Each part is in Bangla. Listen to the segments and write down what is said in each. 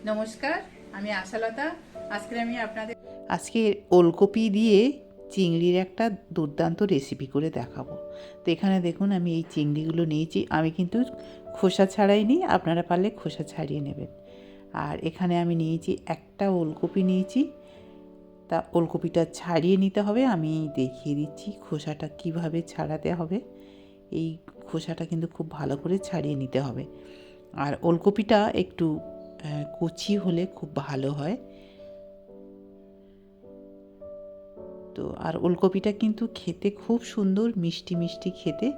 নমস্কার, আমি আশালতা। আজকে ওলকপি দিয়ে চিংড়ির একটা দুর্দান্ত রেসিপি করে দেখাবো। তো এখানে দেখুন আমি এই চিংড়িগুলো নিয়েছি। আমি কিন্তু খোসা ছাড়াইনি, আপনারা পারলে খোসা ছাড়িয়ে নেবেন। আর এখানে আমি নিয়েছি একটা ওলকপি নিয়েছি। তা ওলকপিটা ছাড়িয়ে নিতে হবে, আমি দেখিয়ে দিচ্ছি খোসাটা কিভাবে ছাড়াতে হবে। এই খোসাটা কিন্তু খুব ভালো করে ছাড়িয়ে নিতে হবে। আর ওলকপিটা একটু কচি হলে খুব ভালো হয়। তো আর ওলকপিটা কিন্তু খেতে খুব সুন্দর, মিষ্টি মিষ্টি খেতে।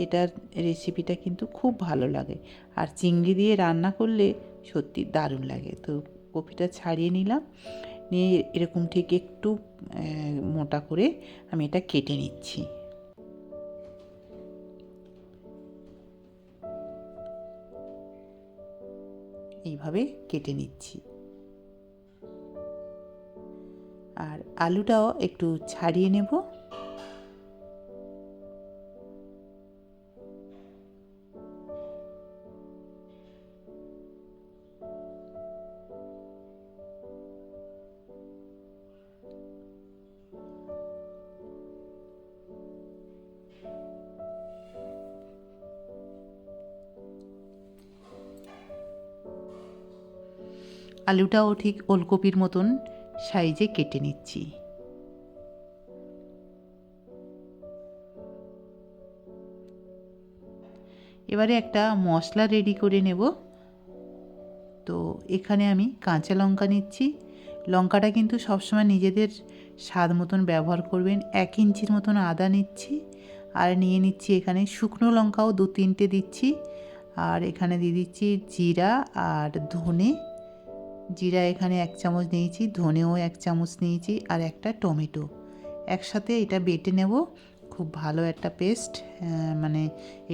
এটার রেসিপিটা কিন্তু খুব ভালো লাগে। আর চিংড়ি দিয়ে রান্না করলে সত্যি দারুণ লাগে। তো কপিটা ছাড়িয়ে নিলাম, নিয়ে এরকম ঠিক একটু মোটা করে আমি এটা কেটে নিচ্ছি। এইভাবে কেটে নিচ্ছি। আর আলুটাও একটু ছাড়িয়ে নেব। আলুটাও ঠিক ওলকপির মতন সাইজে কেটে নিচ্ছি। এবারে একটা মশলা রেডি করে নেব। তো এখানে আমি কাঁচা লঙ্কা নিচ্ছি। লঙ্কাটা কিন্তু সবসময় নিজেদের স্বাদ মতন ব্যবহার করবেন। 1 ইঞ্চির মতন আদা নিচ্ছি। আর নিয়ে নিচ্ছি এখানে শুকনো লঙ্কাও 2-3টে দিচ্ছি। আর এখানে দিয়ে দিচ্ছি জিরা আর ধনে। জিরা এখানে 1 চামচ নিয়েছি, ধনেও 1 চামচ নিয়েছি, আর একটা টমেটো একসাথে এটা বেটে নেব। খুব ভালো একটা পেস্ট, মানে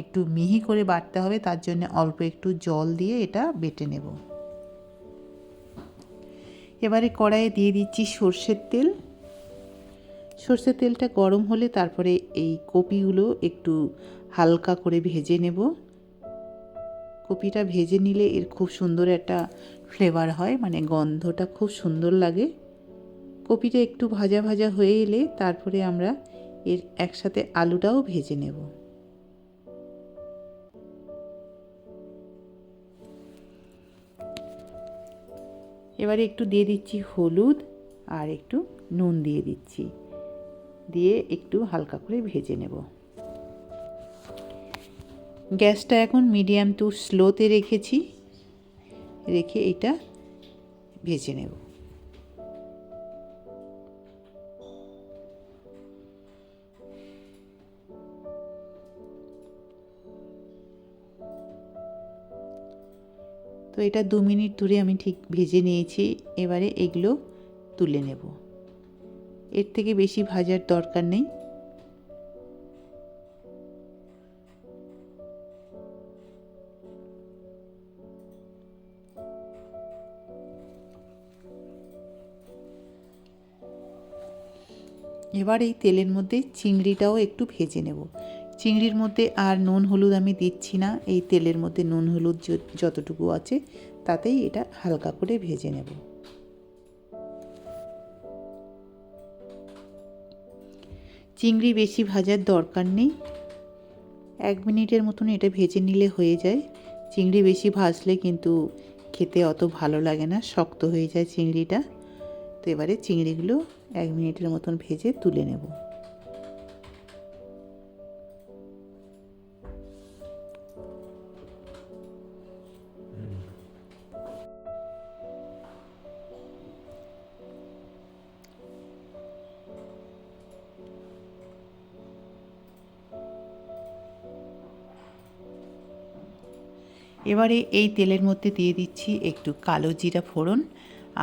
একটু মিহি করে বাটতে হবে, তার জন্য অল্প একটু জল দিয়ে এটা বেটে নেব। এবারে কড়াইয়ে দিয়ে দিচ্ছি সর্ষের তেল। সর্ষের তেলটা গরম হলে তারপরে এই কপিগুলো একটু হালকা করে ভেজে নেব। কপিটা ভেজে নিলে এর খুব সুন্দর একটা ফ্লেভার হয়, মানে গন্ধটা খুব সুন্দর লাগে। কপিটা একটু ভাজা ভাজা হয়ে এলে তারপরে আমরা এর একসাথে আলুটাও ভেজে নেব। এবারে একটু দিয়ে দিচ্ছি হলুদ আর একটু নুন দিয়ে দিচ্ছি, দিয়ে একটু হালকা করে ভেজে নেব। গ্যাসটা এখন মিডিয়াম টু স্লোতে রেখেছি, রেখে এটা ভেজে নেব। তো এটা 2 মিনিট ধরে আমি ঠিক ভেজে নিয়েছি। এবারে এগুলো তুলে নেব। এর থেকে বেশি ভাজার দরকার নেই। এবার এই তেলের মধ্যে চিংড়িটাও একটু ভেজে নেব। চিংড়ির মধ্যে আর নুন হলুদ আমি দিচ্ছি না, এই তেলের মধ্যে নুন হলুদ যতটুকু আছে তাতেই এটা হালকা করে ভেজে নেব। চিংড়ি বেশি ভাজার দরকার নেই, 1 মিনিটের মতন এটা ভেজে নিলে হয়ে যায়। চিংড়ি বেশি ভাজলে কিন্তু খেতে অত ভালো লাগে না, শক্ত হয়ে যায় চিংড়িটা। তো এবারে চিংড়িগুলো 1 মিনিটের মতন ভেজে তুলে নেব। এবারে এই তেলের মধ্যে দিয়ে দিচ্ছি একটু কালো জিরা ফোড়ন,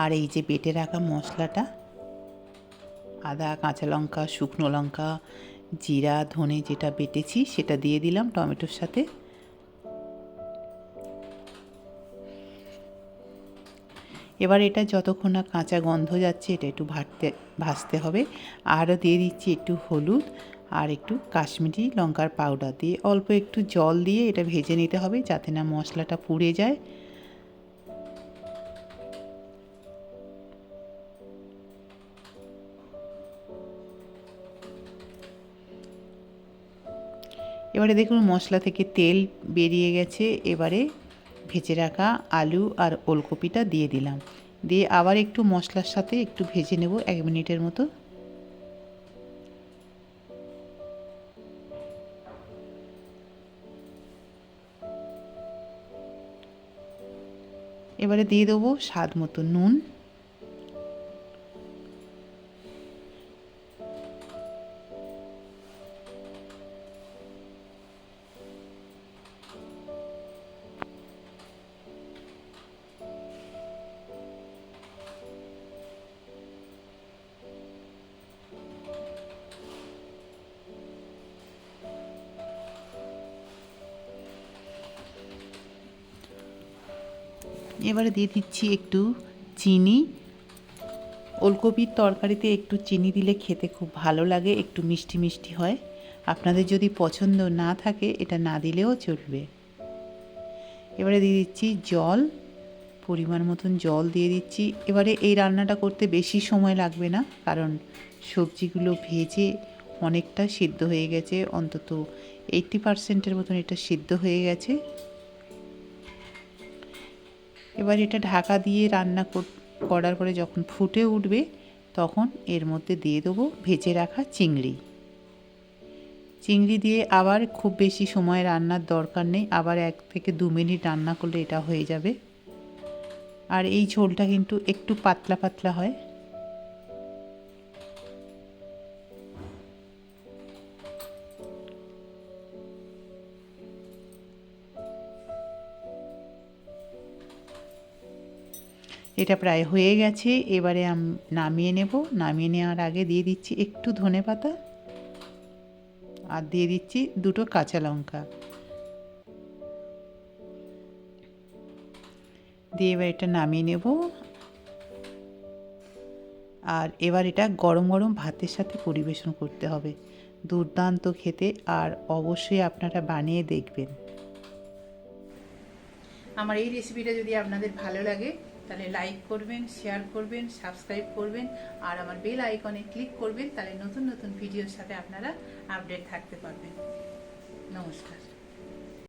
আর এই যে বেটে রাখা মশলাটা, আদা, কাঁচা লঙ্কা, শুকনো লঙ্কা, জিরা, ধনে যেটা বেটেছি সেটা দিয়ে দিলাম টমেটোর সাথে। এবার এটা যতক্ষণ না কাঁচা গন্ধ যাচ্ছে এটা একটু ভাজতে হবে। আরও দিয়ে দিচ্ছি একটু হলুদ আর একটু কাশ্মীরি লঙ্কার পাউডার দিয়ে অল্প একটু জল দিয়ে এটা ভেজে নিতে হবে, যাতে না মশলাটা পুড়ে যায়। এবারে দেখুন মশলা থেকে তেল বেরিয়ে গেছে। এবারে ভেজে রাখা আলু আর ওলকপিটা দিয়ে দিলাম, দিয়ে আবার একটু মশলার সাথে একটু ভেজে নেব 1 মিনিটের মতো। এবারে দিয়ে দেবো স্বাদ মতো নুন, এবারে দিয়ে দিচ্ছি একটু চিনি। ওলকপির তরকারিতে একটু চিনি দিলে খেতে খুব ভালো লাগে, একটু মিষ্টি মিষ্টি হয়। আপনাদের যদি পছন্দ না থাকে এটা না দিলেও চলবে। এবারে দিয়ে দিচ্ছি জল, পরিমাণ মতন জল দিয়ে দিচ্ছি। এবারে এই রান্নাটা করতে বেশি সময় লাগবে না, কারণ সবজিগুলো ভেজে অনেকটা সিদ্ধ হয়ে গেছে, অন্তত 80%-এর মতন এটা সিদ্ধ হয়ে গেছে। এবার এটা ঢাকা দিয়ে রান্না করার পরে যখন ফুটে উঠবে তখন এর মধ্যে দিয়ে দেবো ভেজে রাখা চিংড়ি। চিংড়ি দিয়ে আবার খুব বেশি সময় রান্নার দরকার নেই, আবার 1 থেকে 2 মিনিট রান্না করলে এটা হয়ে যাবে। আর এই ঝোলটা কিন্তু একটু পাতলা পাতলা হয়। এটা প্রায় হয়ে গেছে। এবারে নামিয়ে নেব। নামিয়ে নেওয়ার আগে দিয়ে দিচ্ছি একটু ধনেপাতা আর দিয়ে দিচ্ছি 2টো কাঁচা লঙ্কা, দিয়ে এবার এটা নামিয়ে নেব। আর এবার এটা গরম গরম ভাতের সাথে পরিবেশন করতে হবে, দুর্দান্ত খেতে। আর অবশ্যই আপনারা বানিয়ে দেখবেন। আমার এই রেসিপিটা যদি আপনাদের ভালো লাগে তাহলে লাইক করবেন, শেয়ার করবেন, সাবস্ক্রাইব করবেন আর আমার বেল আইকনে ক্লিক করবেন, তাহলে নতুন নতুন ভিডিওর সাথে আপনারা আপডেট থাকতে পারবেন। নমস্কার।